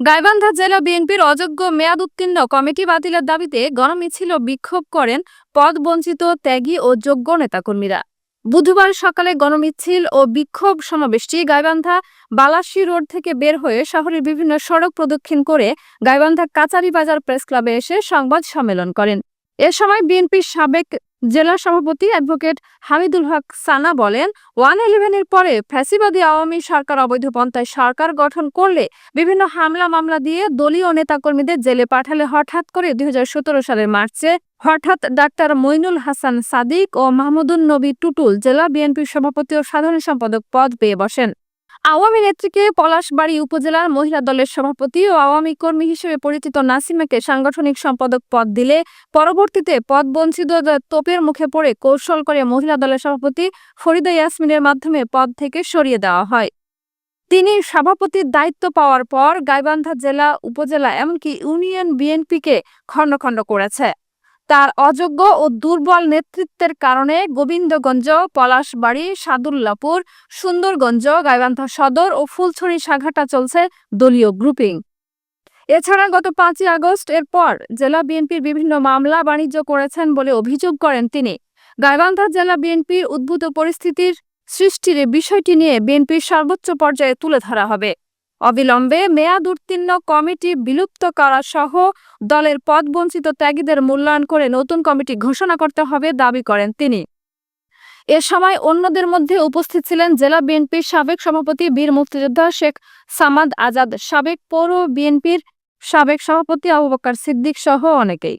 গাইবান্ধা জেলা বিএনপির অযোগ্য মেয়াদ উত্তীর্ণ কমিটি বাতিলের দাবিতে গণমিছিল ও বিক্ষোভ করেন পদবঞ্চিত ত্যাগী ও যোগ্য নেতাকর্মীরা। বুধবার সকালে গণমিছিল ও বিক্ষোভ সমাবেশটি গাইবান্ধা বালাসী রোড থেকে বের হয়ে শহরের বিভিন্ন সড়ক প্রদক্ষিণ করে গাইবান্ধা কাচারীবাজার প্রেস ক্লাবে এসে সংবাদ সম্মেলন করেন। এ সময় বিএনপির সাবেক জেলা সভাপতি অ্যাডভোকেট হামিদুল হক সানা বলেন, 111-এর পরে ফ্যাসিবাদী আওয়ামী সরকার অবৈধ পন্থায় সরকার গঠন করলে বিভিন্ন হামলা মামলা দিয়ে দলীয় নেতাকর্মীদের জেলে পাঠালে হঠাৎ করে 2017 সালের মার্চে হঠাৎ ডাক্তার মইনুল হাসান সাদিক ও মাহমুদুন নবী টুটুল জেলা বিএনপির সভাপতি ও সাধারণ সম্পাদক পদ পেয়ে বসেন। আওয়ামী নেত্রীকে পলাশবাড়ী উপজেলার মহিলা দলের সভাপতি ও আওয়ামী কর্মী হিসেবে পরিচিত নাসিমাকে সাংগঠনিক সম্পাদক পদ দিলে পরবর্তীতে পদবঞ্চিতদের তোপের মুখে পড়ে কৌশল করে মহিলা দলের সভাপতি ফরিদা ইয়াসমিনের মাধ্যমে পদ থেকে সরিয়ে দেওয়া হয়। তিনি সভাপতির দায়িত্ব পাওয়ার পর গাইবান্ধা জেলা, উপজেলা এমনকি ইউনিয়ন বিএনপিকে খণ্ড খণ্ড করেছে। তার অযোগ্য ও দুর্বল নেতৃত্বের কারণে গোবিন্দগঞ্জ, পলাশবাড়ী, সাদুল্লাপুর, সুন্দরগঞ্জ, গাইবান্ধা সদর ও ফুলছড়ি সাঘাটা চলছে দলীয় গ্রুপিং। এছাড়া গত 5ই আগস্ট এর পর জেলা বিএনপির বিভিন্ন মামলা বাণিজ্য করেছেন বলে অভিযোগ করেন তিনি। গাইবান্ধা জেলা বিএনপির উদ্ভূত পরিস্থিতির সৃষ্টির বিষয়টি নিয়ে বিএনপির সর্বোচ্চ পর্যায়ে তুলে ধরা হবে। অবিলম্বে মেয়াদ উত্তীর্ণ কমিটি বিলুপ্ত করা সহ দলের পদবঞ্চিত ত্যাগীদের মূল্যায়ন করে নতুন কমিটি ঘোষণা করতে হবে দাবি করেন তিনি। এ সময় অন্যদের মধ্যে উপস্থিত ছিলেন জেলা বিএনপির সাবেক সভাপতি বীর মুক্তিযোদ্ধা শেখ সামাদ আজাদ, সাবেক পৌর বিএনপির সাবেক সভাপতি আবু বকর সিদ্দিক সহ অনেকেই।